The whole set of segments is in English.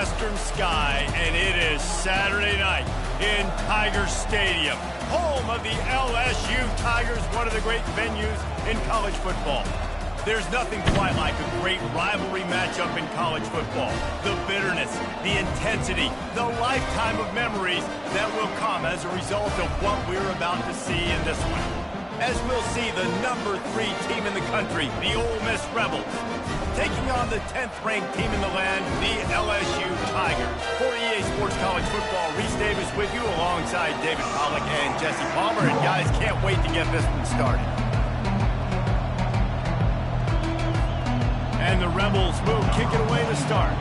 western sky, and it is Saturday night in Tiger Stadium, home of the LSU Tigers, one of the great venues in college football. There's nothing quite like a great rivalry matchup in college football. The bitterness, the intensity, the lifetime of memories that will come as a result of what we're about to see in this one. As we'll see the number 3 team in the country, the Ole Miss Rebels, taking on the 10th-ranked team in the land, the LSU Tigers. For EA Sports College Football, Reese Davis with you alongside David Pollack and Jesse Palmer. And guys, can't wait to get this one started. And the Rebels will kick it away to start.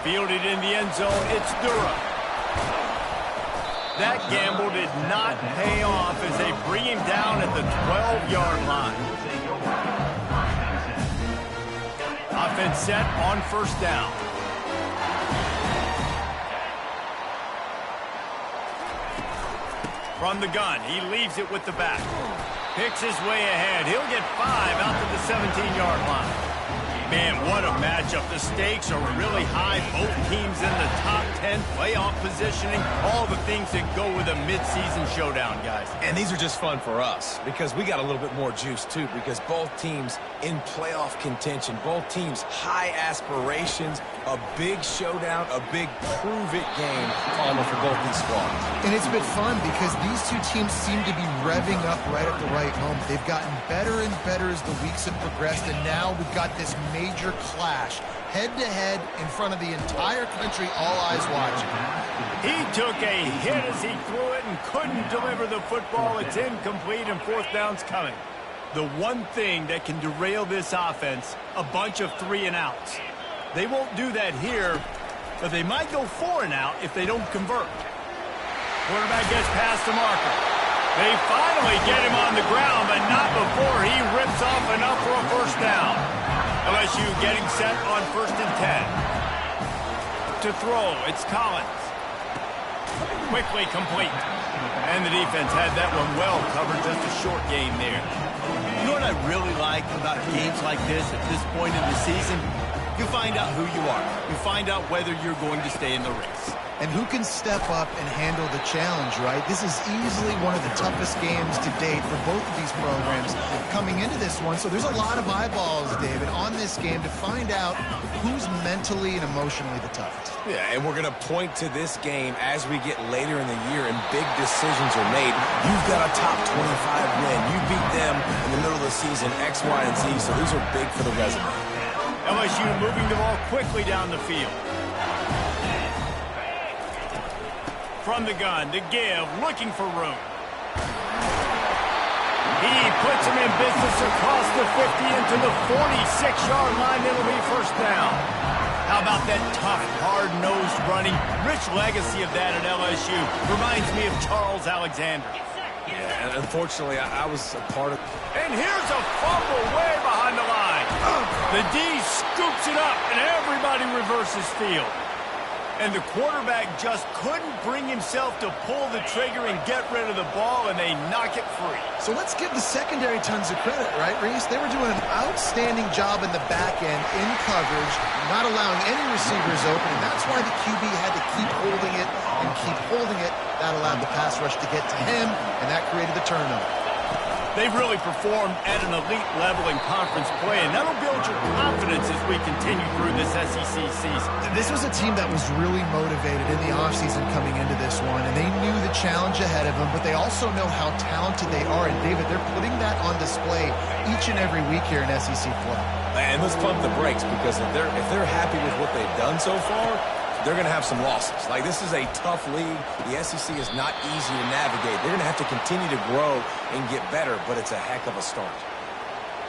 Fielded in the end zone, it's Durham. That gamble did not pay off as they bring him down at the 12-yard line. Offense set on first down. From the gun, he leaves it with the back. Picks his way ahead. He'll get 5 out to the 17-yard line. Man, what a matchup. The stakes are really high. Both teams in the top 10, playoff positioning, all the things that go with a midseason showdown, guys. And these are just fun for us because we got a little bit more juice, too, because both teams in playoff contention, both teams high aspirations, a big showdown, a big prove-it game for both these squads. And it's been fun because these two teams seem to be revving up right at the right moment. They've gotten better and better as the weeks have progressed, and now we've got this major clash, head-to-head in front of the entire country, all eyes watching. He took a hit as he threw it and couldn't deliver the football. It's incomplete and 4th down's coming. The one thing that can derail this offense, a bunch of 3 and outs. They won't do that here, but they might go 4 and out if they don't convert. Quarterback gets past the marker. They finally get him on the ground, but not before he rips off enough for a first down. LSU getting set on 1st and 10. To throw, it's Collins. Quickly complete. And the defense had that one well covered, just a short game there. You know what I really like about games like this at this point in the season? You find out who you are. You find out whether you're going to stay in the race. And who can step up and handle the challenge, right? This is easily one of the toughest games to date for both of these programs coming into this one. So there's a lot of eyeballs, David, on this game to find out who's mentally and emotionally the toughest. Yeah, and we're going to point to this game as we get later in the year and big decisions are made. You've got a top 25 win. You beat them in the middle of the season, X, Y, and Z. So these are big for the resume. LSU moving the ball quickly down the field. From the gun to give, looking for room. He puts him in business across the 50 into the 46-yard line. It'll be first down. How about that tough, hard-nosed running? Rich legacy of that at LSU. Reminds me of Charles Alexander. Yeah, and unfortunately, I was a part of... And here's a fumble way behind the line. The D scoops it up, and everybody reverses field. And the quarterback just couldn't bring himself to pull the trigger and get rid of the ball, and they knock it free. So let's give the secondary tons of credit, right, Reese? They were doing an outstanding job in the back end, in coverage, not allowing any receivers open, and that's why the QB had to keep holding it and keep holding it. That allowed the pass rush to get to him, and that created the turnover. They've really performed at an elite level in conference play, and that'll build your confidence as we continue through this SEC season. This was a team that was really motivated in the offseason coming into this one, and they knew the challenge ahead of them, but they also know how talented they are. And, David, they're putting that on display each and every week here in SEC play. And let's pump the brakes because if they're happy with what they've done so far, they're going to have some losses. Like, this is a tough league. The SEC is not easy to navigate. They're going to have to continue to grow and get better, but it's a heck of a start.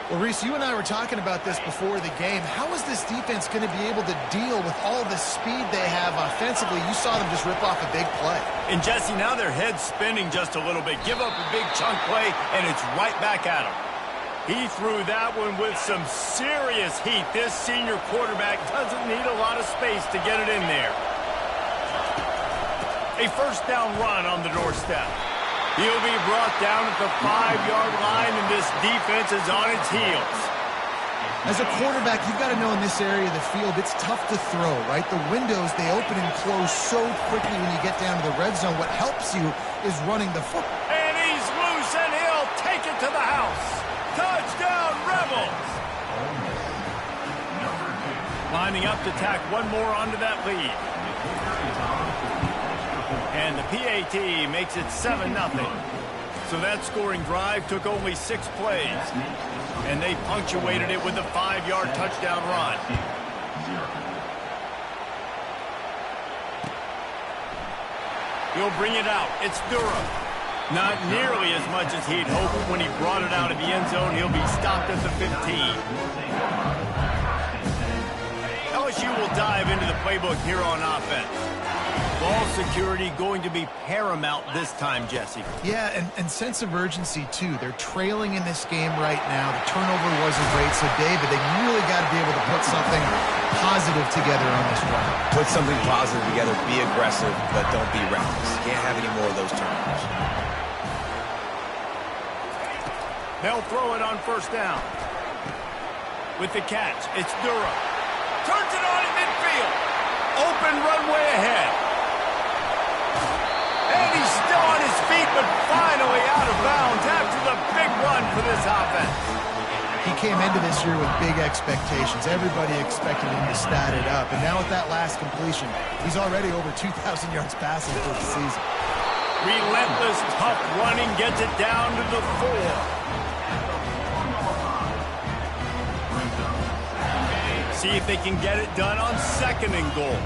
Well, Reese, you and I were talking about this before the game. How is this defense going to be able to deal with all the speed they have offensively? You saw them just rip off a big play. And, Jesse, now their head's spinning just a little bit. Give up a big chunk play, and it's right back at them. He threw that one with some serious heat. This senior quarterback doesn't need a lot of space to get it in there. A first down run on the doorstep. He'll be brought down at the 5-yard line, and this defense is on its heels. As a quarterback, you've got to know in this area of the field, it's tough to throw, right? The windows, they open and close so quickly when you get down to the red zone. What helps you is running the football. And he's loose, and he'll take it to the house. Touchdown, Rebels! Lining up to tack one more onto that lead. And the PAT makes it 7-0. So that scoring drive took only 6 plays. And they punctuated it with a 5-yard touchdown run. He'll bring it out. It's Durham. Not nearly as much as he'd hoped when he brought it out of the end zone. He'll be stopped at the 15. LSU will dive into the playbook here on offense. Ball security going to be paramount this time, Jesse. Yeah, and sense of urgency, too. They're trailing in this game right now. The turnover wasn't great, so, David, they really got to be able to put something positive together on this run. Put something positive together, be aggressive, but don't be reckless. Can't have any more of those turnovers. They'll throw it on first down. With the catch, it's Durham. Turns it on in midfield. Open runway ahead. And he's still on his feet, but finally out of bounds after the big run for this offense. He came into this year with big expectations. Everybody expected him to stat it up. And now with that last completion, he's already over 2,000 yards passing for the season. Relentless, tough running gets it down to the 4. See if they can get it done on 2nd and goal.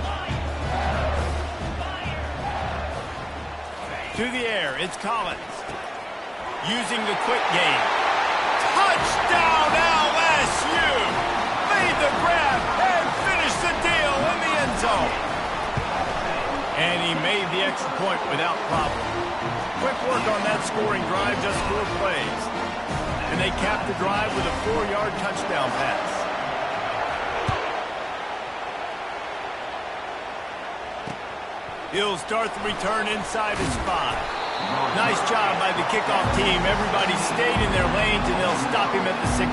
To the air, it's Collins. Using the quick game. Touchdown, LSU! Made the grab and finished the deal in the end zone. And he made the extra point without problem. Quick work on that scoring drive, just 4 plays. And they capped the drive with a 4-yard touchdown pass. He'll start the return inside his 5. Nice job by the kickoff team. Everybody stayed in their lanes, and they'll stop him at the 16.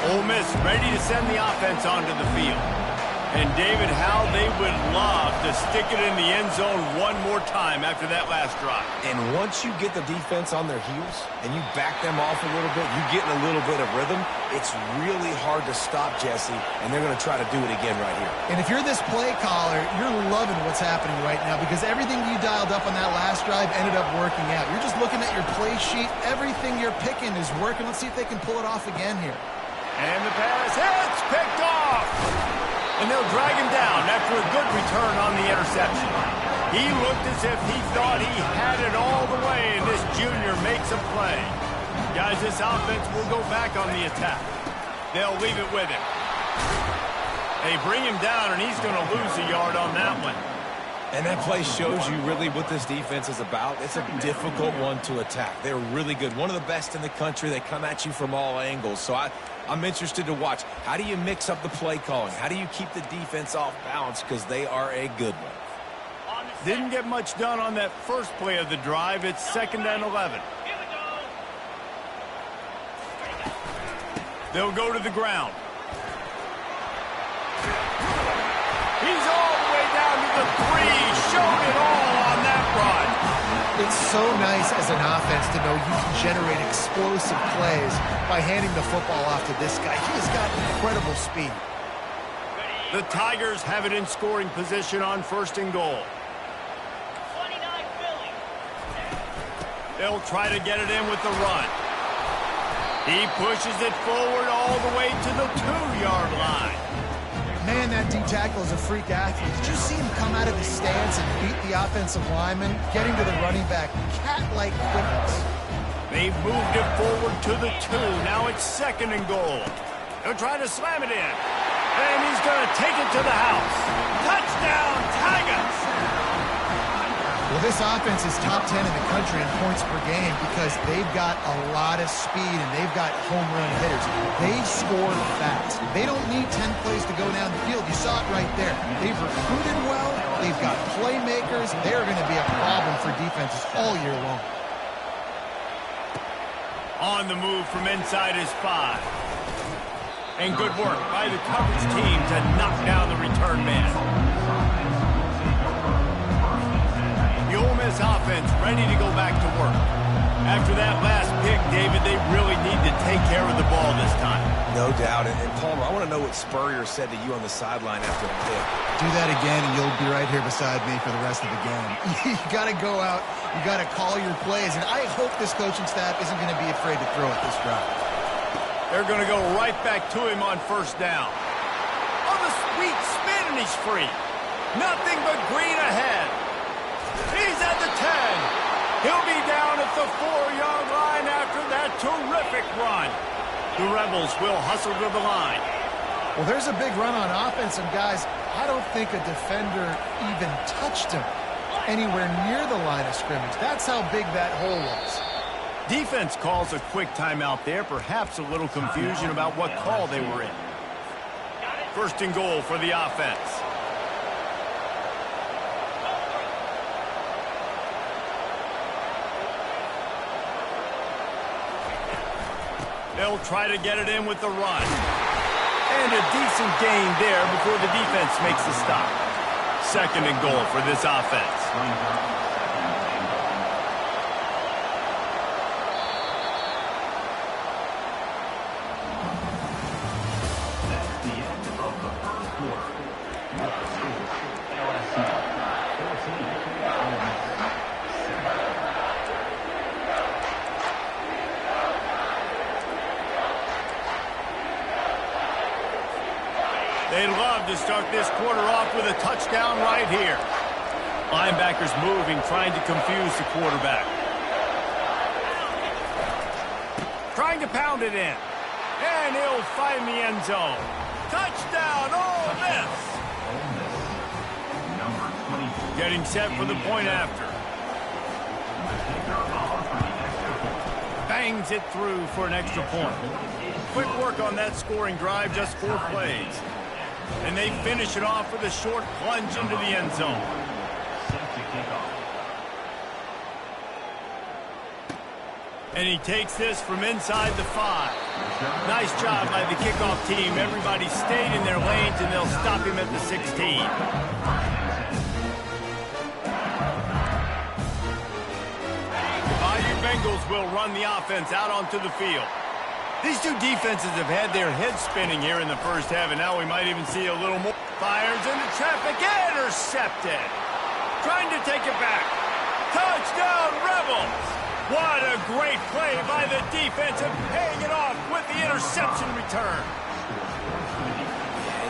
Ole Miss ready to send the offense onto the field. And, David, how they would love to stick it in the end zone one more time after that last drive. And once you get the defense on their heels and you back them off a little bit, you get in a little bit of rhythm, it's really hard to stop, Jesse, and they're going to try to do it again right here. And if you're this play caller, you're loving what's happening right now because everything you dialed up on that last drive ended up working out. You're just looking at your play sheet. Everything you're picking is working. Let's see if they can pull it off again here. And the pass, it's picked off! And they'll drag him down after a good return on the interception. He looked as if he thought he had it all the way, and this junior makes a play. Guys, this offense will go back on the attack. They'll leave it with him. They bring him down, and he's going to lose a yard on that one. And that play shows you really what this defense is about. It's a difficult one to attack. They're really good. One of the best in the country. They come at you from all angles. So I'm interested to watch. How do you mix up the play calling? How do you keep the defense off balance? Because they are a good one. Didn't get much done on that first play of the drive. It's 2nd and 11. They'll go to the ground. He's all the way down to the 3. Showed it all on that run. It's so nice as an offense to know you can generate explosive plays by handing the football off to this guy. He has got incredible speed. The Tigers have it in scoring position on 1st and goal. They'll try to get it in with the run. He pushes it forward all the way to the 2-yard line. Man, that D-tackle is a freak athlete. Did you see him come out of his stance and beat the offensive lineman, getting to the running back? Cat-like quickness. They've moved it forward to the 2. Now it's 2nd and goal. They'll try to slam it in. And he's going to take it to the house. Touchdown, Tigers! Well, this offense is top 10 in the country in points per game because they've got a lot of speed and they've got home run hitters. They score fast. They don't need 10 plays to go down the field. You saw it right there. They've recruited well. They've got playmakers. They're going to be a problem for defenses all year long. On the move from inside his 5. And good work by the coverage team to knock down the return man. The Ole Miss offense ready to go back to work. After that last pick, David, they really need to take care of the ball this time. No doubt. And Palmer, I want to know what Spurrier said to you on the sideline after the pick. Do that again, and you'll be right here beside me for the rest of the game. You got to go out. You got to call your plays. And I hope this coaching staff isn't going to be afraid to throw at this drive. They're going to go right back to him on first down. On the sweet spin, and he's free. Nothing but green ahead. He's at the 10. He'll be down at the 4-yard line after that terrific run. The Rebels will hustle to the line. Well, there's a big run on offense, and guys, I don't think a defender even touched him anywhere near the line of scrimmage. That's how big that hole was. Defense calls a quick timeout there. Perhaps a little confusion about what call they were in. First and goal for the offense. They'll try to get it in with the run. And a decent gain there before the defense makes the stop. Second and goal for this offense. They'd love to start this quarter off with a touchdown right here. Linebackers moving, trying to confuse the quarterback. Trying to pound it in. And he'll find the end zone. Touchdown, Ole Miss! Getting set for the point after. Bangs it through for an extra point. Quick work on that scoring drive, just 4 plays. And they finish it off with a short plunge into the end zone. And he takes this from inside the 5. Nice job by the kickoff team. Everybody stayed in their lanes, and they'll stop him at the 16. The Bayou Bengals will run the offense out onto the field. These two defenses have had their heads spinning here in the first half, and now we might even see a little more. Fires into traffic, intercepted. Trying to take it back. Touchdown, Rebels! What a great play by the defense and paying it off with the interception return.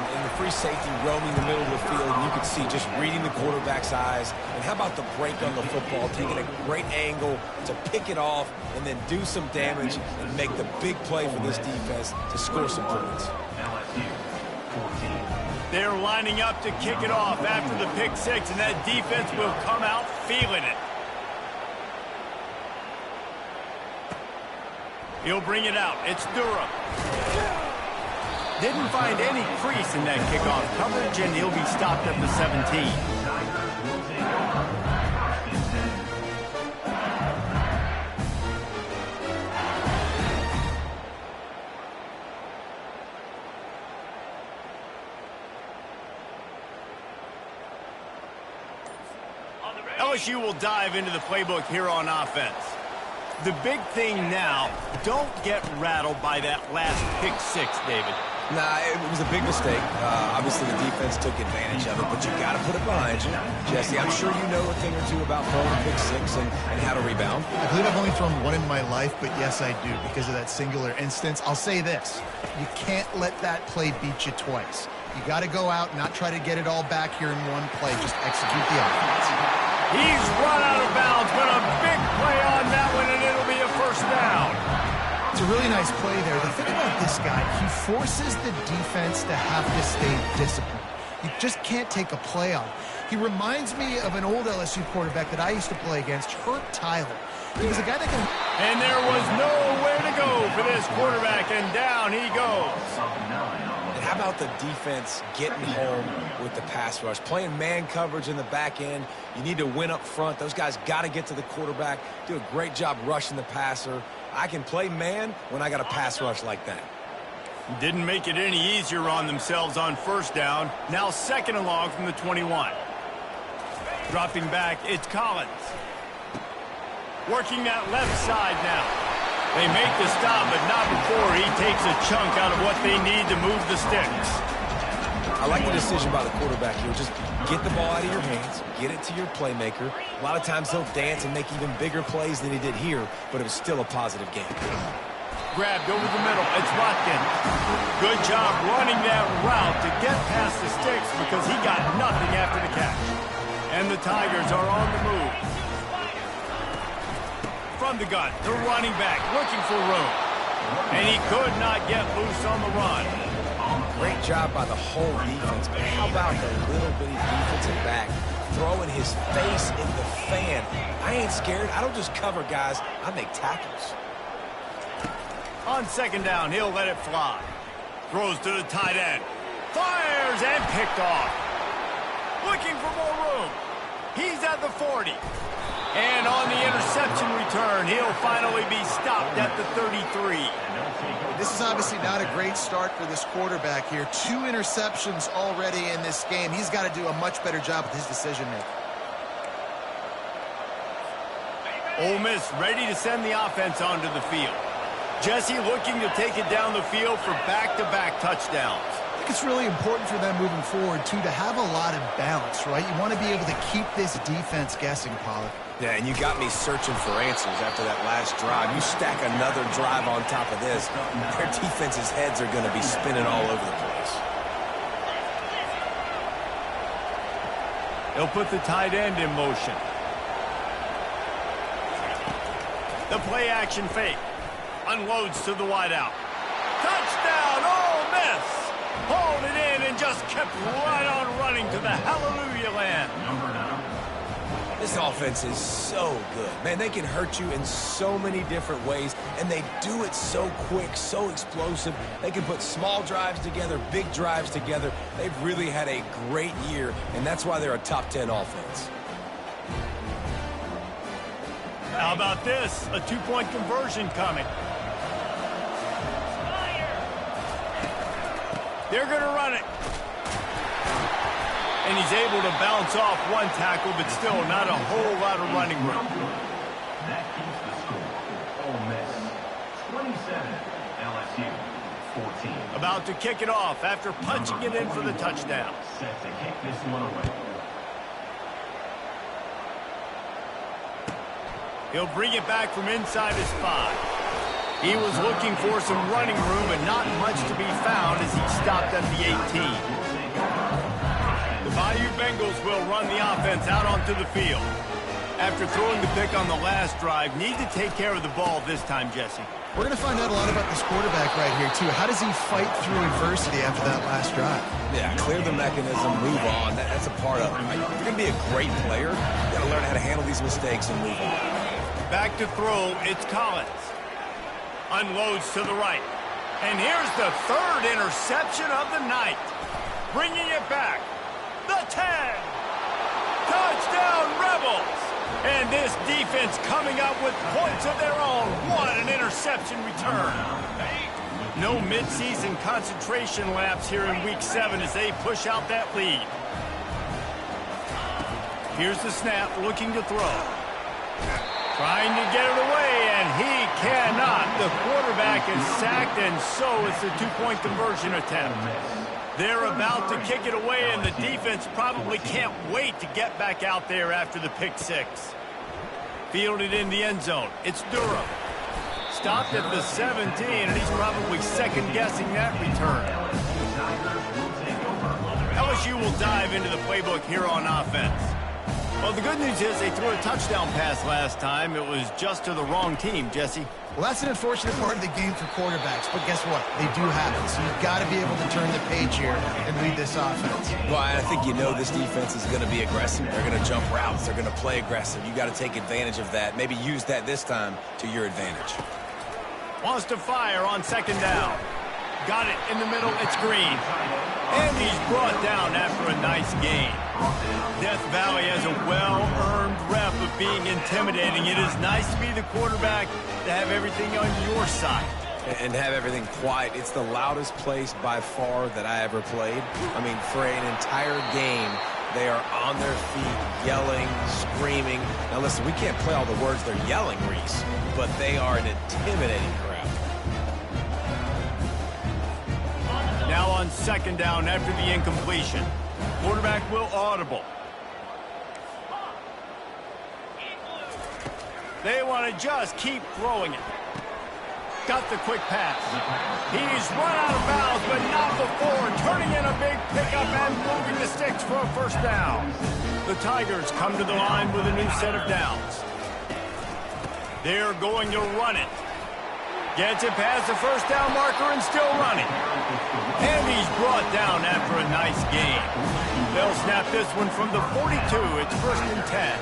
And the free safety roaming the middle of the field, and you can see just reading the quarterback's eyes. And how about the break on the football, taking a great angle to pick it off and then do some damage and make the big play for this defense to score some points. They're lining up to kick it off after the pick 6, and that defense will come out feeling it. He'll bring it out. It's Durham. Didn't find any crease in that kickoff coverage, and he'll be stopped at the 17. LSU will dive into the playbook here on offense. The big thing now, don't get rattled by that last pick 6, David. Nah, it was a big mistake. Obviously, the defense took advantage of it, but you got to put it behind you. Jesse, I'm sure you know a thing or two about throwing a pick 6 and how to rebound. I believe I've only thrown one in my life, but yes, I do because of that singular instance. I'll say this. You can't let that play beat you twice. You got to go out, not try to get it all back here in one play. Just execute the offense. He's run out of bounds, but a big play on that one, and it'll be a first down. It's a really nice play there. The thing about this guy, he forces the defense to have to stay disciplined. You just can't take a play off. He reminds me of an old LSU quarterback that I used to play against, Herb Tyler. He was a guy that can... And there was nowhere to go for this quarterback, and down he goes. And how about the defense getting home with the pass rush? Playing man coverage in the back end. You need to win up front. Those guys got to get to the quarterback, do a great job rushing the passer. I can play man when I got a pass rush like that. Didn't make it any easier on themselves on first down. Now second and long from the 21. Dropping back, it's Collins. Working that left side now. They make the stop, but not before he takes a chunk out of what they need to move the sticks. I like the decision by the quarterback here. Just get the ball out of your hands, get it to your playmaker. A lot of times he'll dance and make even bigger plays than he did here, but it was still a positive game. Grabbed over the middle. It's Watkins. Good job running that route to get past the sticks because he got nothing after the catch. And the Tigers are on the move. From the gun, the running back looking for room. And he could not get loose on the run. Great job by the whole defense, but how about the little bitty defensive back throwing his face in the fan? I ain't scared. I don't just cover guys. I make tackles. On second down, he'll let it fly. Throws to the tight end. Fires and picked off. Looking for more room. He's at the 40. And on the interception return, he'll finally be stopped at the 33. This is obviously not a great start for this quarterback here. 2 interceptions already in this game. He's got to do a much better job with his decision-making. Ole Miss ready to send the offense onto the field. Jesse looking to take it down the field for back-to-back touchdowns. I think it's really important for them moving forward, too, to have a lot of balance, right? You want to be able to keep this defense guessing, Pollard. Yeah, and you got me searching for answers after that last drive. You stack another drive on top of this, their defense's heads are going to be spinning all over the place. They'll put the tight end in motion. The play-action fake. Unloads to the wideout. Touchdown, Ole Miss! Hauled it in and just kept right on running to the hallelujah land. This offense is so good. Man, they can hurt you in so many different ways, and they do it so quick, so explosive. They can put small drives together, big drives together. They've really had a great year, and that's why they're a top 10 offense. How about this? A 2-point conversion coming. They're going to run it. And he's able to bounce off one tackle, but still not a whole lot of running room. That keeps the score. Ole Miss 27, LSU 14. About to kick it off after punching it in for the touchdown. Set to kick this one away. He'll bring it back from inside his 5. He was looking for some running room, but not much to be found as he stopped at the 18. The Bayou Bengals will run the offense out onto the field. After throwing the pick on the last drive, need to take care of the ball this time, Jesse. We're going to find out a lot about this quarterback right here, too. How does he fight through adversity after that last drive? Yeah, clear the mechanism, move on. That's a part of it, right? If you're going to be a great player, you got to learn how to handle these mistakes and move on. Back to throw, it's Collins. Unloads to the right. And here's the 3rd interception of the night. Bringing it back. The 10. Touchdown, Rebels. And this defense coming up with points of their own. What an interception return. No midseason concentration lapse here in Week 7 as they push out that lead. Here's the snap, looking to throw. Trying to get it away, and he cannot. The quarterback is sacked, and so it's a 2-point conversion attempt. They're about to kick it away, and the defense probably can't wait to get back out there after the pick 6. Fielded in the end zone. It's Durham. Stopped at the 17, and he's probably second-guessing that return. LSU will dive into the playbook here on offense. Well, the good news is they threw a touchdown pass last time. It was just to the wrong team, Jesse. Well, that's an unfortunate part of the game for quarterbacks, but guess what? They do have it, so you've got to be able to turn the page here and lead this offense. Well, I think you know this defense is going to be aggressive. They're going to jump routes. They're going to play aggressive. You got to take advantage of that. Maybe use that this time to your advantage. Wants to fire on second down. Got it in the middle. It's Green. And he's brought down after a nice gain. Death Valley has a well-earned rep of being intimidating. It is nice to be the quarterback, to have everything on your side. And have everything quiet. It's the loudest place by far that I ever played. I mean, for an entire game, they are on their feet, yelling, screaming. Now listen, we can't play all the words they're yelling, Reese, but they are an intimidating crowd. Now on second down after the incompletion. Quarterback will audible. They want to just keep throwing it. Got the quick pass. He's run out of bounds, but not before. Turning in a big pickup and moving the sticks for a first down. The Tigers come to the line with a new set of downs. They're going to run it. Gets it past the first down marker and still running. And he's brought down after a nice gain. They'll snap this one from the 42. It's 1st and 10.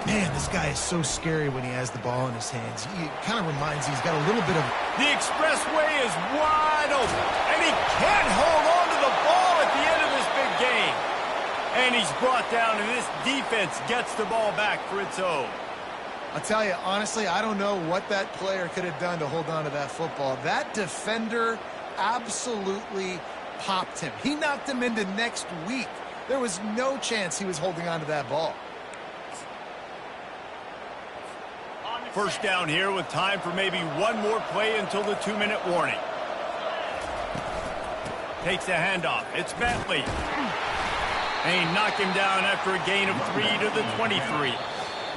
Man, this guy is so scary when he has the ball in his hands. He kind of reminds me he's got a little bit of... The expressway is wide open, and he can't hold on to the ball at the end of this big game. And he's brought down, and this defense gets the ball back for its own. I'll tell you, honestly, I don't know what that player could have done to hold on to that football. That defender absolutely popped him. He knocked him into next week. There was no chance he was holding on to that ball. First down here with time for maybe one more play until the 2-minute warning. Takes the handoff. It's Bentley. They knock him down after a gain of 3 to the 23.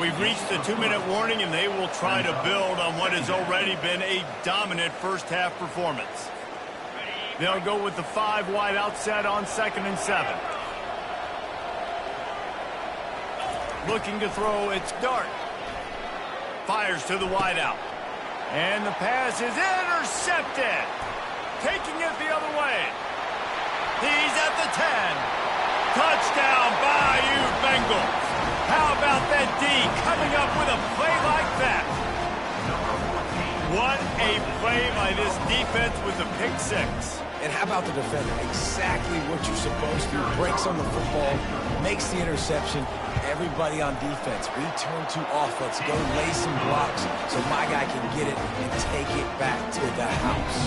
We've reached the 2-minute warning, and they will try to build on what has already been a dominant first-half performance. They'll go with the 5 wide out set on 2nd and 7. Looking to throw, it's Dart. Fires to the wide out. And the pass is intercepted. Taking it the other way. He's at the 10. Touchdown, Bayou Bengals. How about that D coming up with a play like that? What a play by this defense with the pick 6. And how about the defender? Exactly what you're supposed to. Breaks on the football, makes the interception. Everybody on defense, return to offense. Go lay some blocks so my guy can get it and take it back to the house.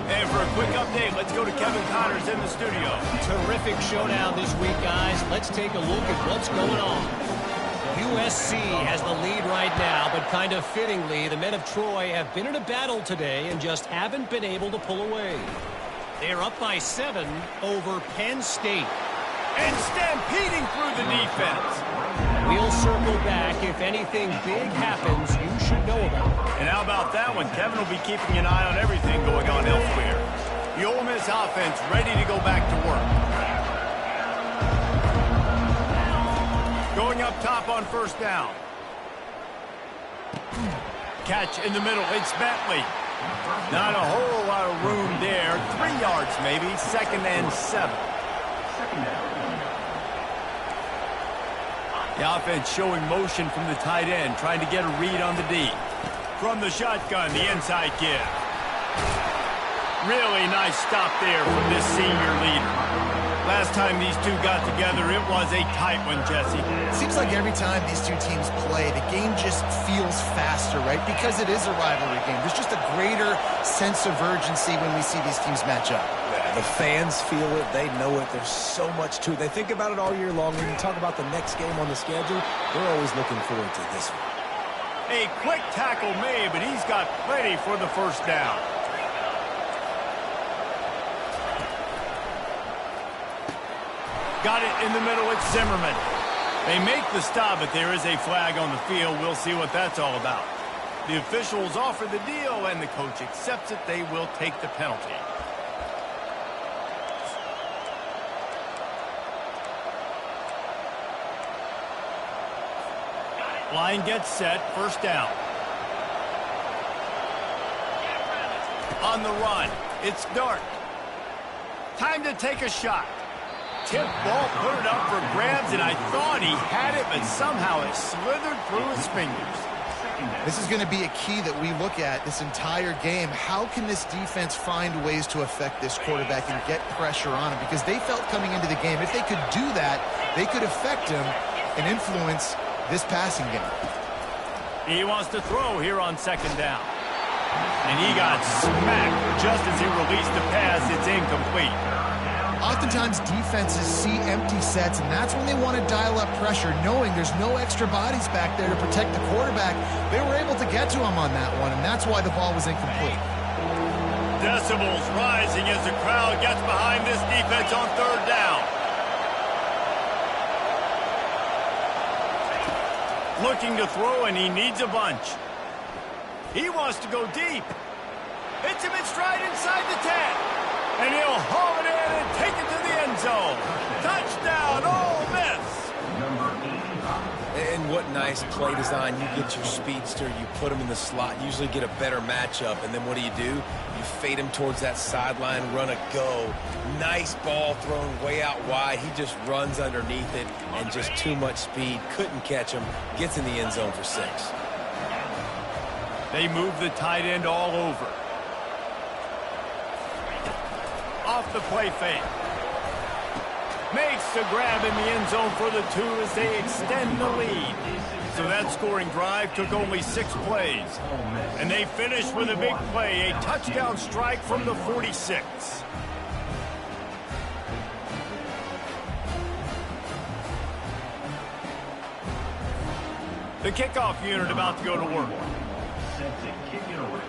And for a quick update, let's go to Kevin Connors in the studio. Terrific showdown this week, guys. Let's take a look at what's going on. USC has the lead right now, but kind of fittingly, the men of Troy have been in a battle today and just haven't been able to pull away. They're up by 7 over Penn State. And stampeding through the defense. We'll circle back. If anything big happens, you should know about it. And how about that one? Kevin will be keeping an eye on everything going on elsewhere. The Ole Miss offense ready to go back to work. Going up top on first down. Catch in the middle. It's Bentley. Not a whole lot of room there. 3 yards maybe. 2nd and 7. The offense showing motion from the tight end, trying to get a read on the D. From the shotgun, the inside give. Really nice stop there from this senior leader. Last time these two got together, it was a tight one, Jesse. It seems like every time these two teams play, the game just feels faster, right? Because it is a rivalry game. There's just a greater sense of urgency when we see these teams match up. The fans feel it. They know it. There's so much to it. They think about it all year long. When you talk about the next game on the schedule, they're always looking forward to this one. A quick tackle made, but he's got plenty for the first down. Got it in the middle. It's Zimmerman. They make the stop, but there is a flag on the field. We'll see what that's all about. The officials offer the deal, and the coach accepts it. They will take the penalty. Line gets set, first down. On the run, it's Dart. Time to take a shot. Tip ball, put it up for grabs, and I thought he had it, but somehow it slithered through his fingers. This is going to be a key that we look at this entire game. How can this defense find ways to affect this quarterback and get pressure on him? Because they felt coming into the game, if they could do that, they could affect him and influence this passing game. He wants to throw here on second down. And he got smacked just as he released the pass. It's incomplete. Oftentimes defenses see empty sets, and that's when they want to dial up pressure, knowing there's no extra bodies back there to protect the quarterback. They were able to get to him on that one, and that's why the ball was incomplete. Decibels rising as the crowd gets behind this defense on third down. Looking to throw, and he needs a bunch. He wants to go deep. Hits him in stride inside the 10. And he'll haul it in and take it to the end zone. Touchdown, Ole Miss. And what nice play design. You get your speedster, you put him in the slot, usually get a better matchup, and then what do? You fade him towards that sideline, run a go. Nice ball thrown way out wide. He just runs underneath it, and just too much speed. Couldn't catch him. Gets in the end zone for 6. They move the tight end all over. Off the play fake. Makes the grab in the end zone for the 2 as they extend the lead. So that scoring drive took only 6 plays. And they finished with a big play, a touchdown strike from the 46. The kickoff unit about to go to work. Set to kick it away.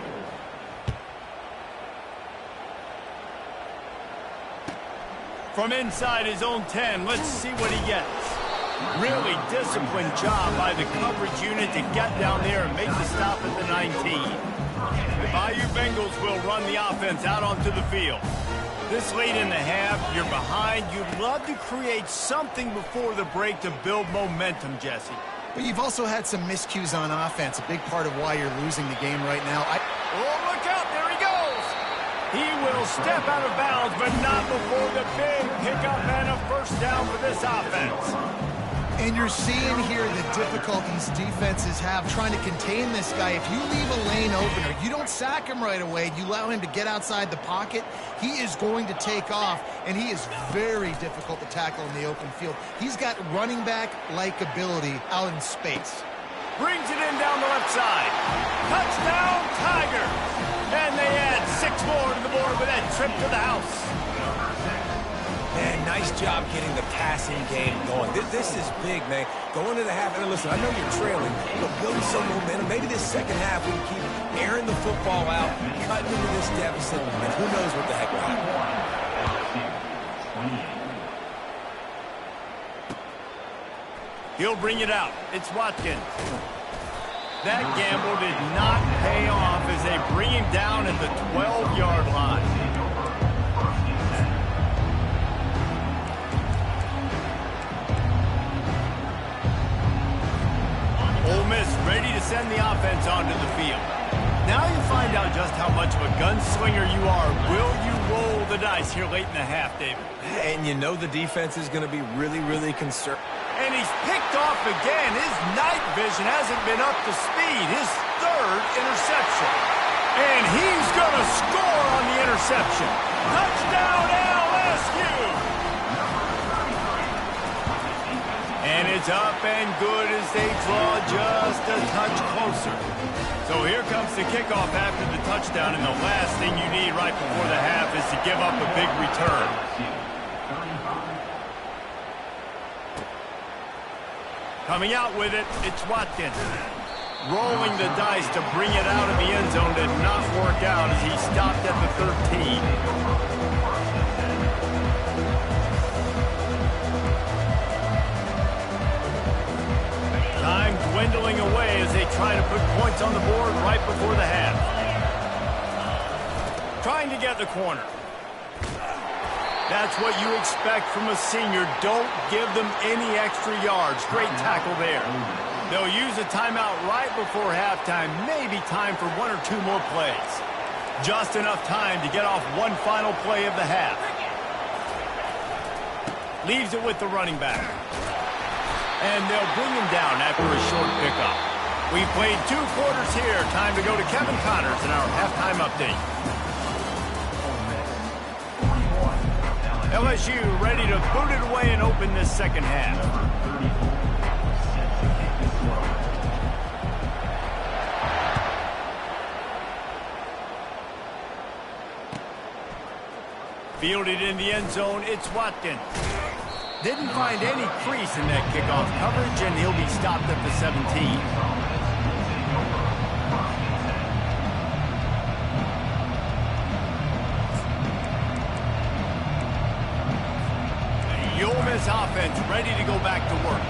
From inside his own 10, let's see what he gets. Really disciplined job by the coverage unit to get down there and make the stop at the 19. The Bayou Bengals will run the offense out onto the field. This late in the half, you're behind. You'd love to create something before the break to build momentum, Jesse. But you've also had some miscues on offense, a big part of why you're losing the game right now. Oh, look out, there he goes! He will step out of bounds, but not before the big pickup and a first down for this offense. And you're seeing here the difficulties defenses have trying to contain this guy. If you leave a lane open or you don't sack him right away, you allow him to get outside the pocket, he is going to take off, and he is very difficult to tackle in the open field. He's got running back-like ability out in space. Brings it in down the left side. Touchdown, Tigers! And they add 6 more to the board with that trip to the house. Man, nice job getting the passing game going. This is big, man. Going to the half, and listen, I know you're trailing, but building some momentum. Maybe this second half we can keep airing the football out, cutting into this deficit, and who knows what the heck will happen. He'll bring it out. It's Watkins. That gamble did not pay off as they bring him down at the 12-yard line. Ole Miss ready to send the offense onto the field. Now you find out just how much of a gunslinger you are. Will you roll the dice here late in the half, David? And you know the defense is going to be really, really concerned. And he's picked off again. His night vision hasn't been up to speed. His 3rd interception. And he's going to score on the interception. Touchdown, LSU! And it's up and good as they draw just a touch closer. So here comes the kickoff after the touchdown, and the last thing you need right before the half is to give up a big return. Coming out with it, it's Watkins. Rolling the dice to bring it out of the end zone did not work out as he stopped at the 13. Time dwindling away as they try to put points on the board right before the half. Trying to get the corner. That's what you expect from a senior. Don't give them any extra yards. Great tackle there. They'll use a timeout right before halftime, maybe time for 1 or 2 more plays. Just enough time to get off one final play of the half. Leaves it with the running back. And they'll bring him down after a short pickup. We've played 2 quarters here. Time to go to Kevin Connors in our halftime update. LSU ready to boot it away and open this second half. Fielded in the end zone, it's Watkins. Didn't find any crease in that kickoff coverage, and he'll be stopped at the 17. The Ole Miss offense ready to go back to work.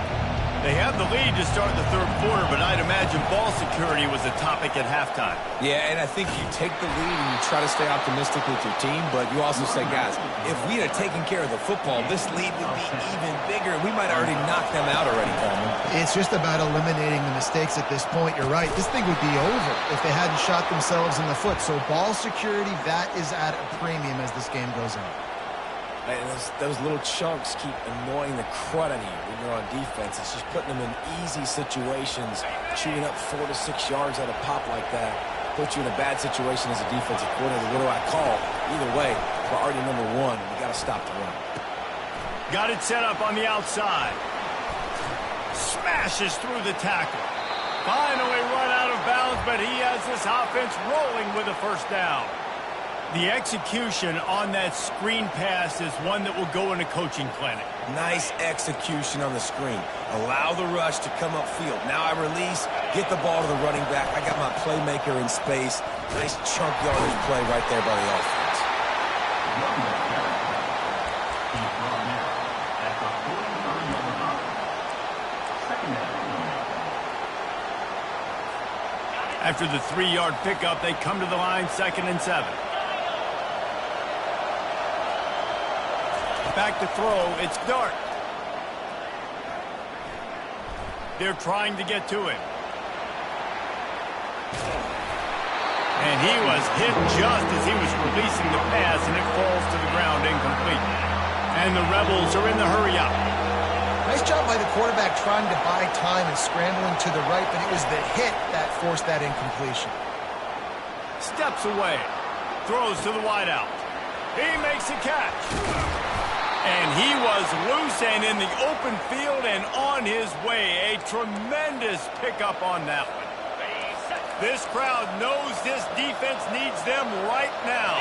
They have the lead to start the third quarter, but I'd imagine ball security was a topic at halftime. Yeah, and I think you take the lead and you try to stay optimistic with your team, but you also say, guys, if we had taken care of the football, this lead would be even bigger, and we might have already knocked them out already, Coleman. It's just about eliminating the mistakes at this point. You're right. This thing would be over if they hadn't shot themselves in the foot. So ball security, that is at a premium as this game goes on. And those little chunks keep annoying the crud out of you when you're on defense. It's just putting them in easy situations, chewing up 4 to 6 yards at a pop like that. Puts you in a bad situation as a defensive coordinator. What do I call? Either way, priority number 1, we got to stop the run. Got it set up on the outside. Smashes through the tackle. Finally run out of bounds, but he has this offense rolling with a first down. The execution on that screen pass is one that will go in a coaching clinic. Nice execution on the screen. Allow the rush to come upfield. Now I release, get the ball to the running back. I got my playmaker in space. Nice chunk yardage play right there by the offense. After the 3-yard pickup, they come to the line 2nd and 7. Back to throw, it's Dart. They're trying to get to him. And he was hit just as he was releasing the pass, and it falls to the ground incomplete. And the Rebels are in the hurry-up. Nice job by the quarterback trying to buy time and scrambling to the right, but it was the hit that forced that incompletion. Steps away. Throws to the wideout. He makes a catch. And he was loose and in the open field and on his way. A tremendous pickup on that one. This crowd knows this defense needs them right now.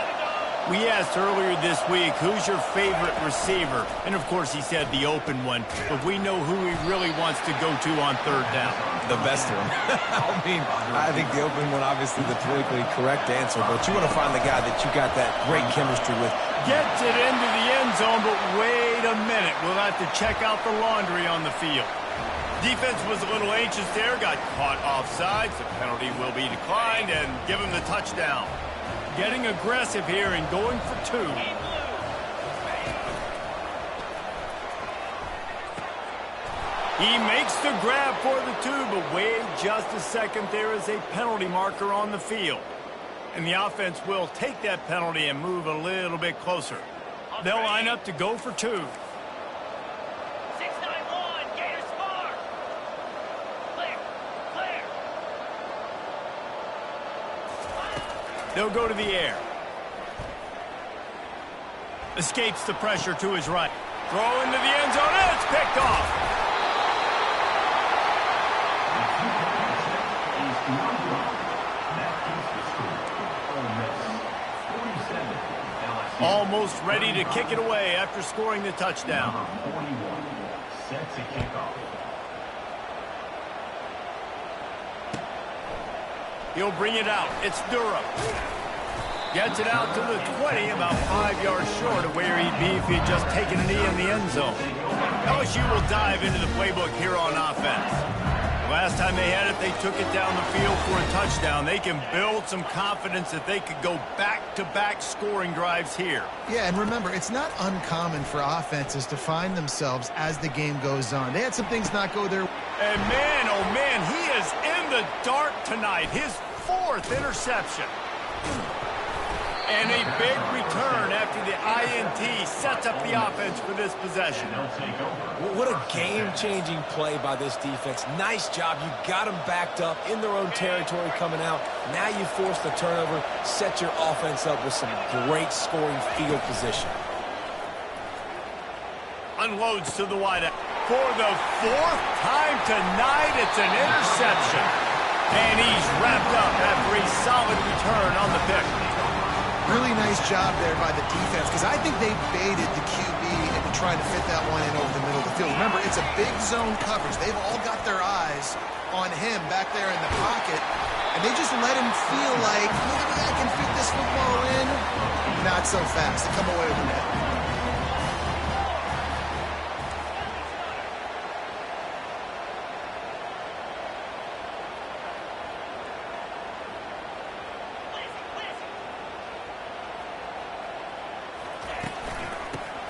We asked earlier this week, who's your favorite receiver? And, of course, he said the open one. But we know who he really wants to go to on 3rd down. The best one. I think the open one, obviously, the politically correct answer. But you want to find the guy that you got that great chemistry with. Gets it into the end zone, but wait a minute. We'll have to check out the laundry on the field. Defense was a little anxious there, got caught offsides. The penalty will be declined and give him the touchdown. Getting aggressive here and going for 2. He makes the grab for the 2, but wait just a second. There is a penalty marker on the field. And the offense will take that penalty and move a little bit closer. They'll line up to go for 2. 6-9-1, Gators far. Clear. They'll go to the air. Escapes the pressure to his right. Throw into the end zone, and it's picked off. Almost ready to kick it away after scoring the touchdown. 41 set to kick off. He'll bring it out. It's Durham. Gets it out to the 20, about 5 yards short of where he'd be if he had just taken a knee in the end zone. LSU will dive into the playbook here on offense. Last time they had it, they took it down the field for a touchdown. They can build some confidence that they could go back-to-back scoring drives here. Yeah, and remember, it's not uncommon for offenses to find themselves as the game goes on. They had some things not go their way. And man, oh man, he is in the dark tonight. His 4th interception. And a big return after the INT sets up the offense for this possession. What a game-changing play by this defense. Nice job. You got them backed up in their own territory coming out. Now you force the turnover, set your offense up with some great scoring field position. Unloads to the wideout. For the 4th time tonight, it's an interception. And he's wrapped up after a solid return on the pick. Really nice job there by the defense, because I think they baited the QB into trying to fit that one in over the middle of the field. Remember, it's a big zone coverage. They've all got their eyes on him back there in the pocket, and they just let him feel like, maybe I can fit this football in. Not so fast. They come away with the net.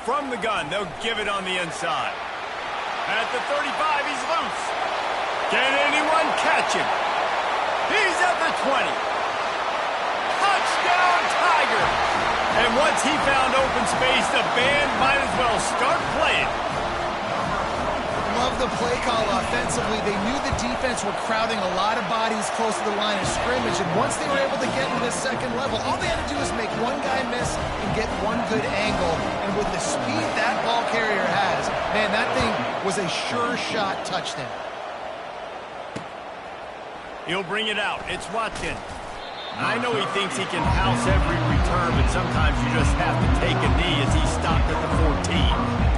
From the gun, they'll give it on the inside. At the 35, he's loose. Can anyone catch him? He's at the 20. Touchdown, Tiger! And once he found open space, the band might as well start playing. Love the play call offensively. They knew the defense were crowding a lot of bodies close to the line of scrimmage, and once they were able to get into the second level, all they had to do was make one guy miss and get one good angle. And with the speed that ball carrier has, man, that thing was a sure shot touchdown. He'll bring it out. It's Watkins. I know he thinks he can house every return, but sometimes you just have to take a knee as he stopped at the 14.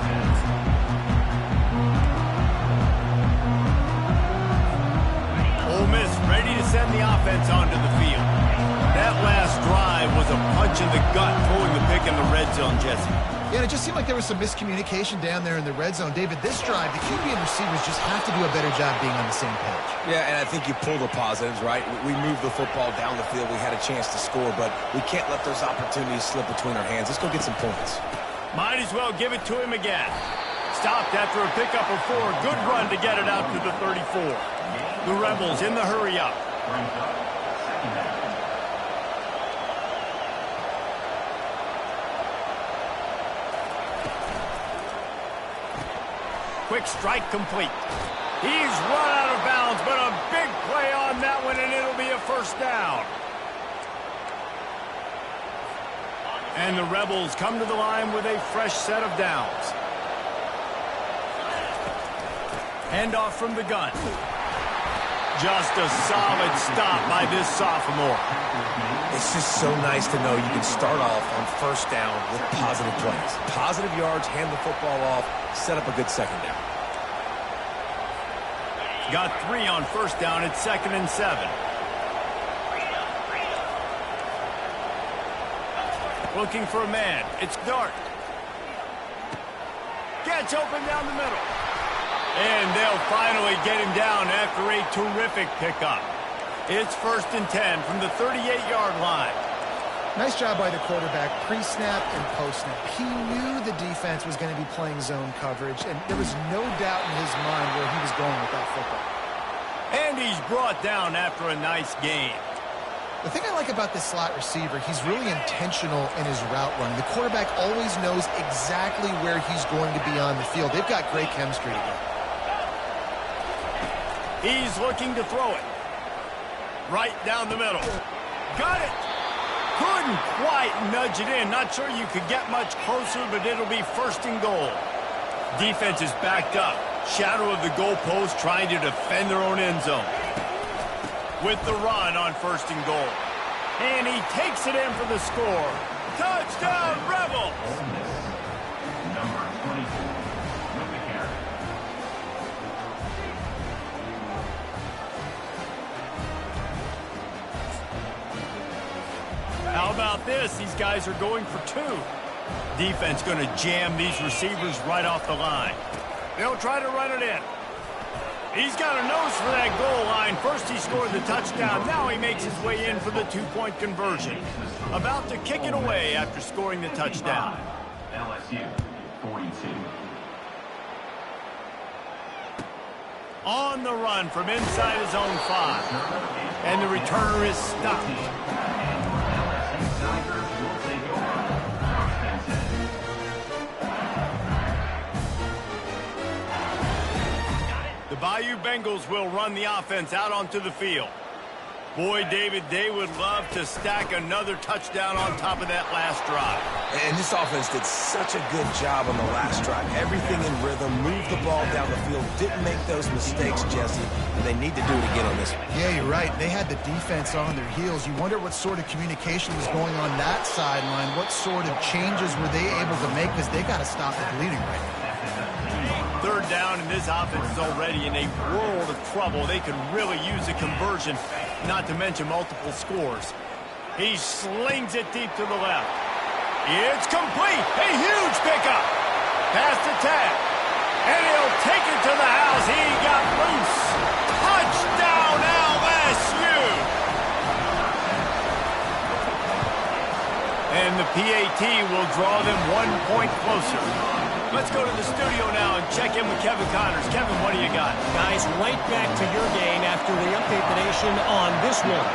Ole Miss ready to send the offense onto the field. That last drive was a punch in the gut, throwing the pick in the red zone, Jesse. Yeah, and it just seemed like there was some miscommunication down there in the red zone. David, this drive, the QB and receivers just have to do a better job being on the same page. Yeah, and I think you pull the positives, right? We moved the football down the field. We had a chance to score, but we can't let those opportunities slip between our hands. Let's go get some points. Might as well give it to him again. Stopped after a pickup of 4. Good run to get it out to the 34. The Rebels in the hurry up. Quick strike complete. He's run out of bounds, but a big play on that one, and it'll be a first down. And the Rebels come to the line with a fresh set of downs. Handoff from the gun. Just a solid stop by this sophomore. It's just so nice to know you can start off on first down with positive plays. Positive yards, hand the football off, set up a good second down. Got 3 on first down. It's 2nd and 7. Looking for a man. It's Dart. Gets open down the middle. And they'll finally get him down after a terrific pickup. It's 1st and 10 from the 38-yard line. Nice job by the quarterback, pre-snap and post-snap. He knew the defense was going to be playing zone coverage, and there was no doubt in his mind where he was going with that football. And he's brought down after a nice game. The thing I like about this slot receiver, he's really intentional in his route running. The quarterback always knows exactly where he's going to be on the field. They've got great chemistry together. He's looking to throw it. Right down the middle. Got it. Couldn't quite nudge it in. Not sure you could get much closer, but it'll be 1st and goal. Defense is backed up. Shadow of the goalpost trying to defend their own end zone. With the run on 1st and goal. And he takes it in for the score. Touchdown, Rebels! Number 24 with the carry. How about this? These guys are going for 2. Defense going to jam these receivers right off the line. They'll try to run it in. He's got a nose for that goal line. First he scored the touchdown. Now he makes his way in for the 2-point conversion. About to kick it away after scoring the touchdown. LSU 42. On the run from inside his own 5. And the returner is stopped. Tigers will take over. First and 10. The Bayou Bengals will run the offense out onto the field. Boy, David, they would love to stack another touchdown on top of that last drive. And this offense did such a good job on the last drive. Everything in rhythm, moved the ball down the field, didn't make those mistakes, Jesse, and they need to do it again on this one. Yeah, you're right. They had the defense on their heels. You wonder what sort of communication was going on that sideline. What sort of changes were they able to make, because they got to stop the bleeding right now. Third down, and this offense is already in a world of trouble. They could really use a conversion, not to mention multiple scores. He slings it deep to the left. It's complete. A huge pickup. Past the tag. And he'll take it to the house. He got loose. Touchdown, LSU. And the PAT will draw them 1 point closer. Let's go to the studio now and check in with Kevin Connors. Kevin, what do you got? Guys, right back to your game after we update the nation on this one.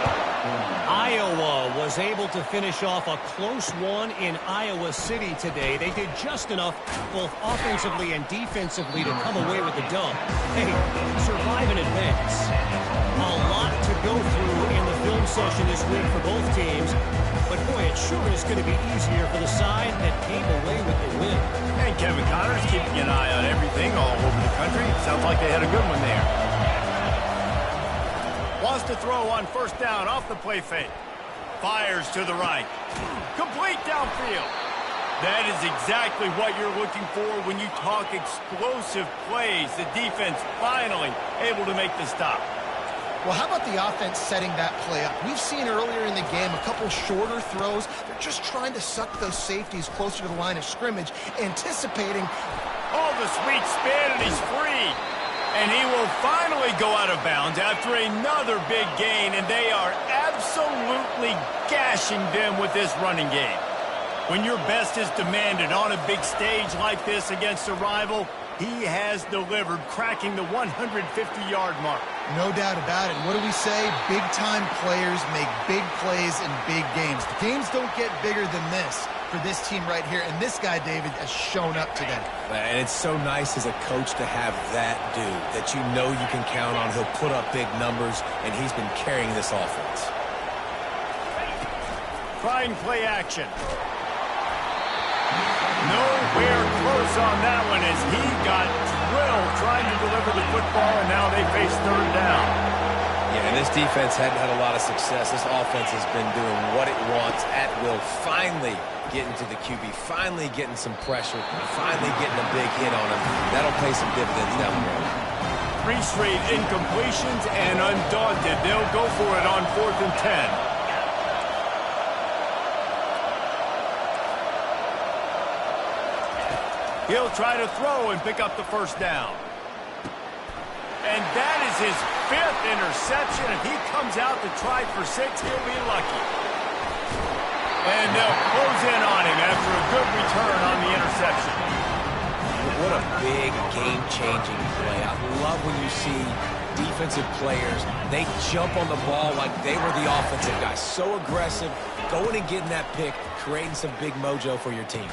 Iowa was able to finish off a close one in Iowa City today. They did just enough, both offensively and defensively, to come away with the dub. Hey, survive and advance. A lot to go through in the film session this week for both teams. But boy, it sure is going to be easier for the side that came away with the win. And Kevin Connors keeping an eye on everything all over the country. Sounds like they had a good one there. Wants to throw on first down off the play fake. Fires to the right. Complete downfield. That is exactly what you're looking for when you talk explosive plays. The defense finally able to make the stop. Well, how about the offense setting that play up? We've seen earlier in the game a couple shorter throws. They're just trying to suck those safeties closer to the line of scrimmage, anticipating. Oh, the sweet spin, and he's free. And he will finally go out of bounds after another big gain, and they are absolutely gashing them with this running game. When your best is demanded on a big stage like this against a rival, he has delivered, cracking the 150-yard mark. No doubt about it. What do we say? Big-time players make big plays in big games. The games don't get bigger than this for this team right here, and this guy, David, has shown up today. And it's so nice as a coach to have that dude that you know you can count on. He'll put up big numbers, and he's been carrying this offense. Trying play action. Nowhere close on that one as he got drilled trying to deliver the football, and now they face third down. Yeah, and this defense hadn't had a lot of success. This offense has been doing what it wants at will. Finally getting to the QB, finally getting some pressure, finally getting a big hit on him. That'll pay some dividends down the road. 3 straight incompletions, and undaunted, they'll go for it on 4th and 10. He'll try to throw and pick up the first down. And that is his 5th interception. If he comes out to try for 6, he'll be lucky. And they'll close in on him after a good return on the interception. What a big game-changing play. I love when you see defensive players, they jump on the ball like they were the offensive guys. So aggressive, going and getting that pick, creating some big mojo for your team.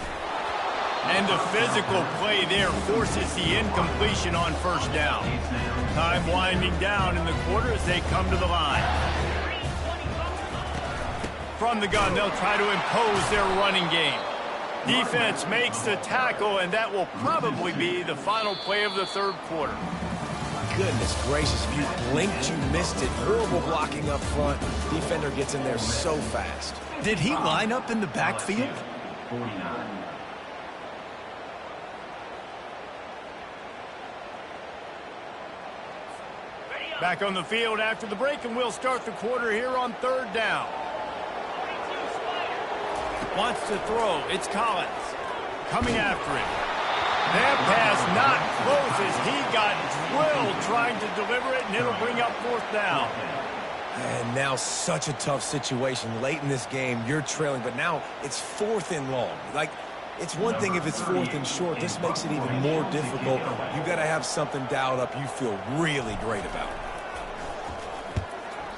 And the physical play there forces the incompletion on first down. Time winding down in the quarter as they come to the line. From the gun, they'll try to impose their running game. Defense makes the tackle, and that will probably be the final play of the third quarter. Goodness gracious, if you blinked, you missed it. Horrible blocking up front. Defender gets in there so fast. Did he line up in the backfield? 49. Back on the field after the break, and we'll start the quarter here on third down. Wants to throw. It's Collins. Coming after him. That pass not close as he got drilled trying to deliver it, and it'll bring up 4th down. And now such a tough situation. Late in this game, you're trailing, but now it's 4th and long. Like, It's one thing if it's 4th and short. This makes it even more difficult. You got to have something dialed up you feel really great about.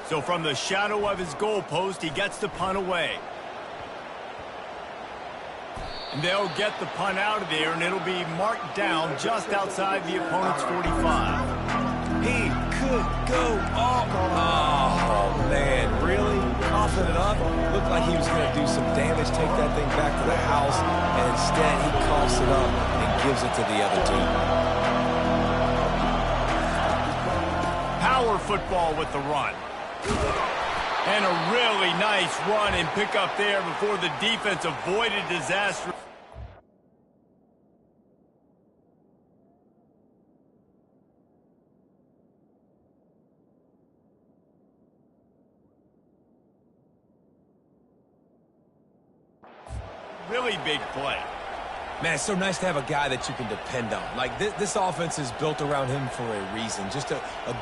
So from the shadow of his goalpost, he gets the punt away. And they'll get the punt out of there, and it'll be marked down just outside the opponent's 45. He could go off. Oh, man, really? Coughing it up? Looked like he was going to do some damage, take that thing back to the house, and instead he coughs it up and gives it to the other team. Power football with the run. And a really nice run and pick up there before the defense avoided disaster. Really big play. Man, it's so nice to have a guy that you can depend on. Like, this offense is built around him for a reason. Just a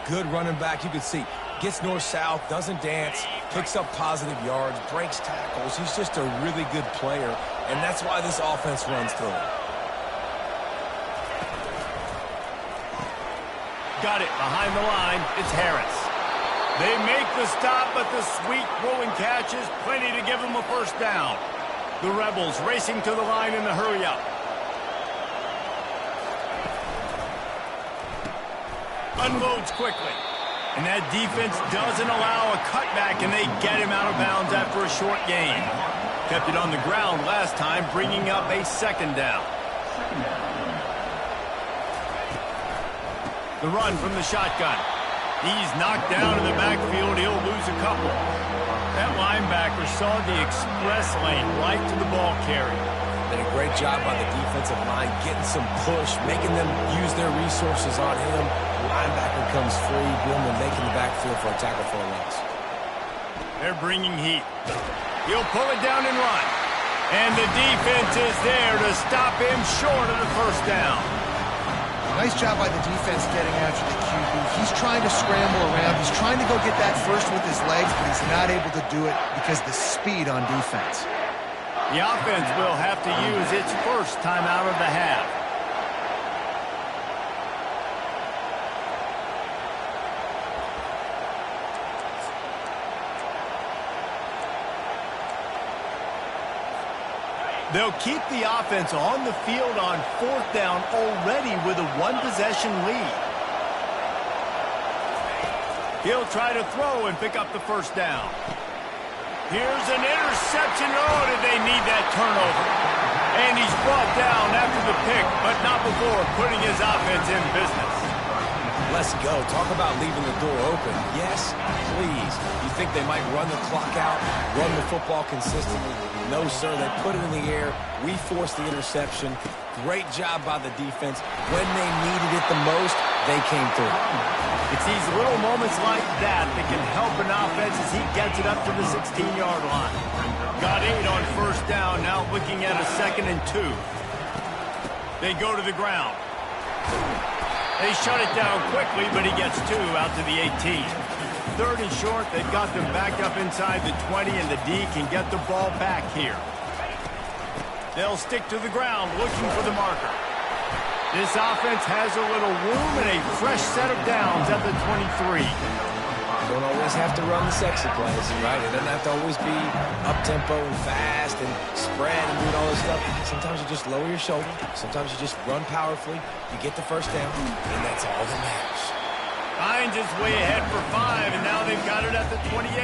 good running back. You can see, gets north-south, doesn't dance, picks up positive yards, breaks tackles. He's just a really good player, and that's why this offense runs through him. Got it behind the line. It's Harris. They make the stop, but the sweet throwing catch is plenty to give them a first down. The Rebels racing to the line in the hurry-up. Unloads quickly. And that defense doesn't allow a cutback, and they get him out of bounds after a short gain. Kept it on the ground last time, bringing up a second down. The run from the shotgun. He's knocked down in the backfield. He'll lose a couple. That linebacker saw the express lane right to the ball carrier. Did a great job by the defensive line, getting some push, making them use their resources on him. The linebacker comes free, boom, and making the backfield for a tackle for a loss. They're bringing heat. He'll pull it down and run. And the defense is there to stop him short of the first down. Nice job by the defense getting after the QB. He's trying to scramble around. He's trying to go get that first with his legs, but he's not able to do it because of the speed on defense. The offense will have to use its first timeout of the half. They'll keep the offense on the field on fourth down already with a one-possession lead. He'll try to throw and pick up the first down. Here's an interception. Oh, did they need that turnover? And he's brought down after the pick, but not before putting his offense in business. Let's go. Talk about leaving the door open. Yes, please. You think they might run the clock out, run the football consistently? No, sir. They put it in the air. We forced the interception. Great job by the defense. When they needed it the most, they came through. It's these little moments like that that can help an offense as he gets it up to the 16-yard line. Got 8 on first down, now looking at a 2nd and 2. They go to the ground. They shut it down quickly, but he gets 2 out to the 18. 3rd and short, they've got them back up inside the 20, and the D can get the ball back here. They'll stick to the ground looking for the marker. This offense has a little room and a fresh set of downs at the 23. You don't always have to run the sexy plays, right? It doesn't have to always be up-tempo and fast and spread and doing all this stuff. Sometimes you just lower your shoulder. Sometimes you just run powerfully. You get the first down, and that's all that matters. Hines is way ahead for 5, and now they've got it at the 28.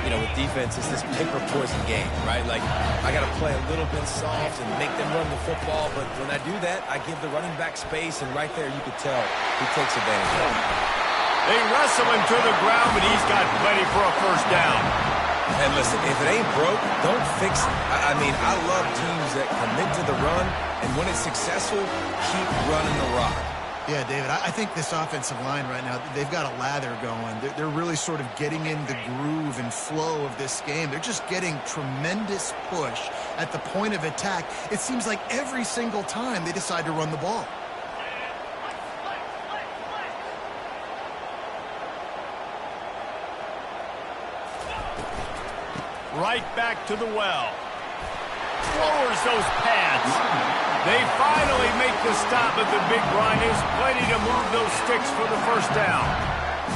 You know, with defense, it's this pick or poison game, right? Like, I got to play a little bit soft and make them run the football, but when I do that, I give the running back space, and right there you can tell he takes advantage of it. They wrestle him to the ground, but he's got plenty for a first down. And listen, if it ain't broke, don't fix it. I mean, I love teams that commit to the run, and when it's successful, keep running the rock. Yeah, David, I think this offensive line right now, they've got a lather going. They're really sort of getting in the groove and flow of this game. They're just getting tremendous push at the point of attack. It seems like every single time they decide to run the ball. Right back to the well. lowers those pads. They finally make the stop, but the big run is plenty to move those sticks for the first down.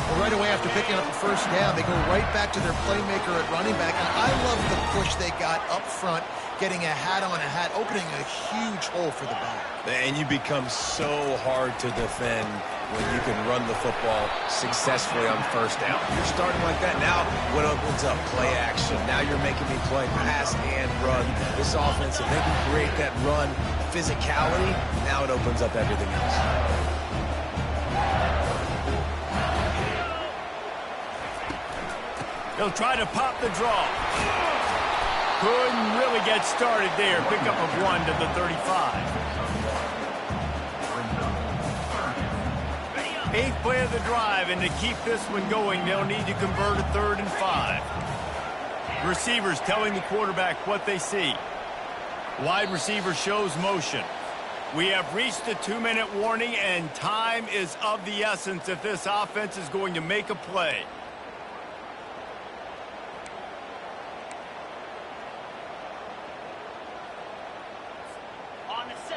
Well, right away after picking up the first down, they go right back to their playmaker at running back. And I love the push they got up front, getting a hat on a hat, opening a huge hole for the back. And you become so hard to defend when you can run the football successfully on first down. You're starting like that. Now what opens up? Play action. Now you're making me play pass and run. This offense, if they can create that run physicality, now it opens up everything else. They'll try to pop the draw. Couldn't really get started there. Pickup of 1 to the 35. 8th play of the drive, and to keep this one going, they'll need to convert a 3rd and 5. Receivers telling the quarterback what they see. Wide receiver shows motion. We have reached the 2-minute warning, and time is of the essence if this offense is going to make a play.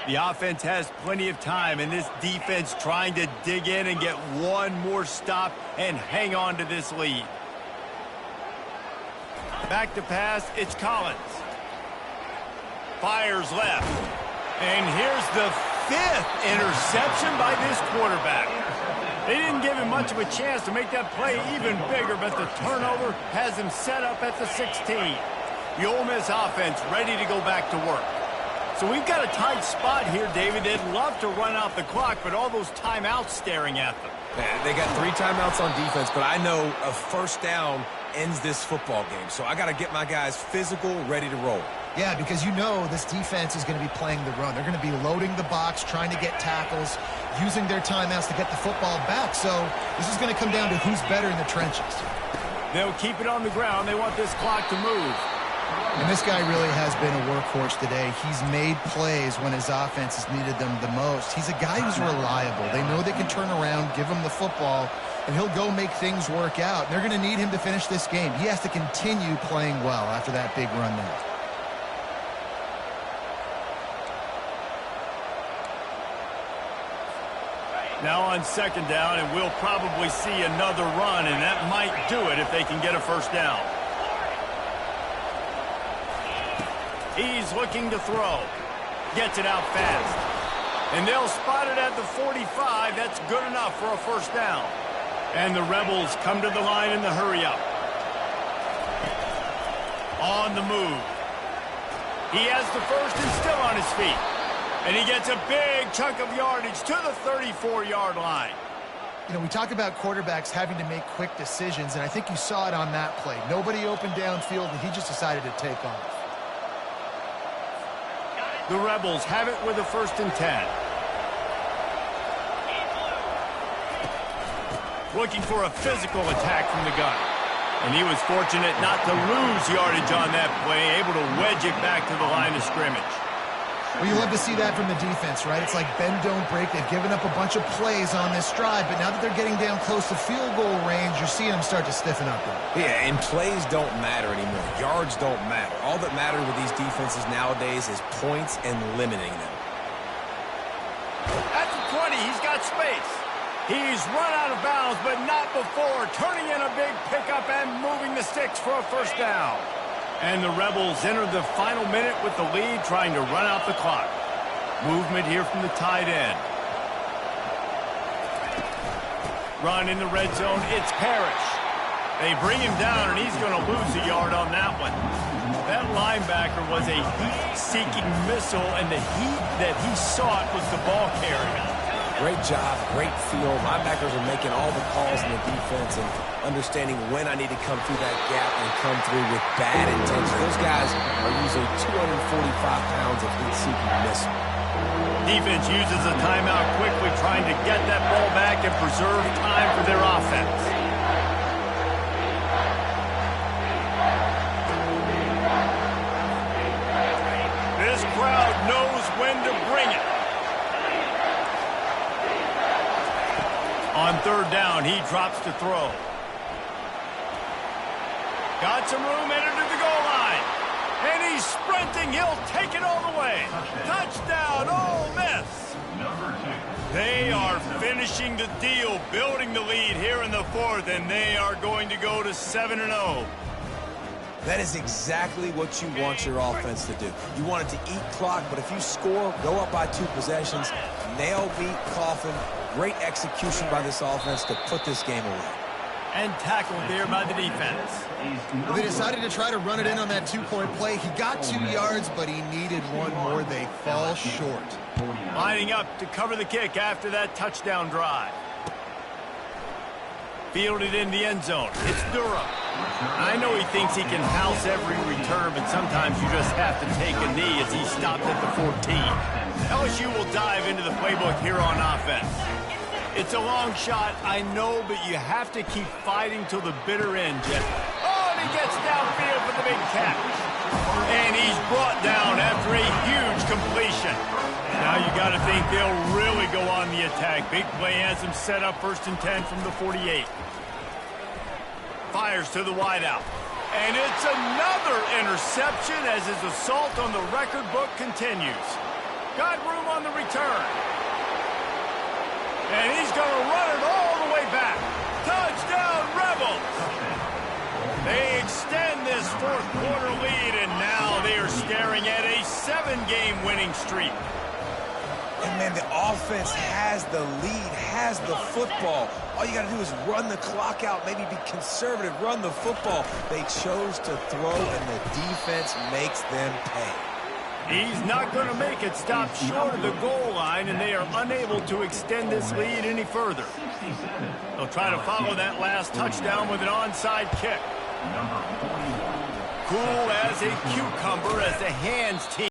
The offense has plenty of time, and this defense trying to dig in and get one more stop and hang on to this lead. Back to pass, it's Collins. Fires left. And here's the 5th interception by this quarterback. They didn't give him much of a chance to make that play even bigger, but the turnover has him set up at the 16. The Ole Miss offense ready to go back to work. So we've got a tight spot here, David. They'd love to run out the clock, but all those timeouts staring at them. They got 3 timeouts on defense, but I know a first down ends this football game. So I got to get my guys physical, ready to roll. Yeah, because you know this defense is going to be playing the run. They're going to be loading the box, trying to get tackles, using their timeouts to get the football back. So this is going to come down to who's better in the trenches. They'll keep it on the ground. They want this clock to move. And this guy really has been a workhorse today. He's made plays when his offense has needed them the most. He's a guy who's reliable. They know they can turn around, give him the football, and he'll go make things work out. And they're going to need him to finish this game. He has to continue playing well after that big run there. Now on 2nd down, and we'll probably see another run, and that might do it if they can get a first down. He's looking to throw. Gets it out fast. And they'll spot it at the 45. That's good enough for a first down. And the Rebels come to the line in the hurry-up. On the move. He has the first and still on his feet. And he gets a big chunk of yardage to the 34-yard line. You know, we talk about quarterbacks having to make quick decisions, and I think you saw it on that play. Nobody opened downfield, and he just decided to take off. The Rebels have it with a 1st and 10. Looking for a physical attack from the gun. And he was fortunate not to lose yardage on that play, able to wedge it back to the line of scrimmage. Well, you love to see that from the defense, right? It's like bend, don't break. They've given up a bunch of plays on this drive, but now that they're getting down close to field goal range, you're seeing them start to stiffen up there. Yeah, and plays don't matter anymore. Yards don't matter. All that matters with these defenses nowadays is points and limiting them. At the 20, he's got space. He's run out of bounds, but not before turning in a big pickup and moving the sticks for a first down. And the Rebels enter the final minute with the lead, trying to run out the clock. Movement here from the tight end. Run in the red zone, it's Parrish. They bring him down, and he's going to lose a yard on that one. That linebacker was a heat-seeking missile, and the heat that he sought was the ball carrier. Great job, great feel. Linebackers are making all the calls in the defense and understanding when I need to come through that gap and come through with bad intention. Those guys are using 245 pounds of heat-seeking missile. Defense uses a timeout quickly, trying to get that ball back and preserve time for their offense. This crowd knows when to bring it. On 3rd down, he drops to throw. Got some room, entered to the goal line. And he's sprinting. He'll take it all the way. Touchdown, Ole Miss. Number 2. They are finishing the deal, building the lead here in the fourth, and they are going to go to 7-0. That is exactly what you want your offense to do. You want it to eat clock, but if you score, go up by 2 possessions, nail beat Coffin. Great execution by this offense to put this game away. And tackled there by the defense. Well, they decided to try to run it in on that 2-point play. He got 2 yards, but he needed 1 more. They fall short. Lining up to cover the kick after that touchdown drive. Fielded in the end zone. It's Durham. I know he thinks he can house every return, but sometimes you just have to take a knee as he stopped at the 14. LSU will dive into the playbook here on offense. It's a long shot, I know, but you have to keep fighting till the bitter end, Jeff. Oh, and he gets downfield for the big catch. And he's brought down after a huge completion. Now you got to think they'll really go on the attack. Big play has him set up 1st and 10 from the 48. Fires to the wideout. And it's another interception as his assault on the record book continues. Got room on the return. And he's going to run it all the way back. Touchdown, Rebels! They extend this 4th quarter lead, and now they are staring at a 7-game winning streak. And, man, the offense has the lead, has the football. All you got to do is run the clock out, maybe be conservative, run the football. They chose to throw, and the defense makes them pay. He's not going to make it. Stop short of the goal line, and they are unable to extend this lead any further. They'll try to follow that last touchdown with an onside kick. Cool as a cucumber as the hands team.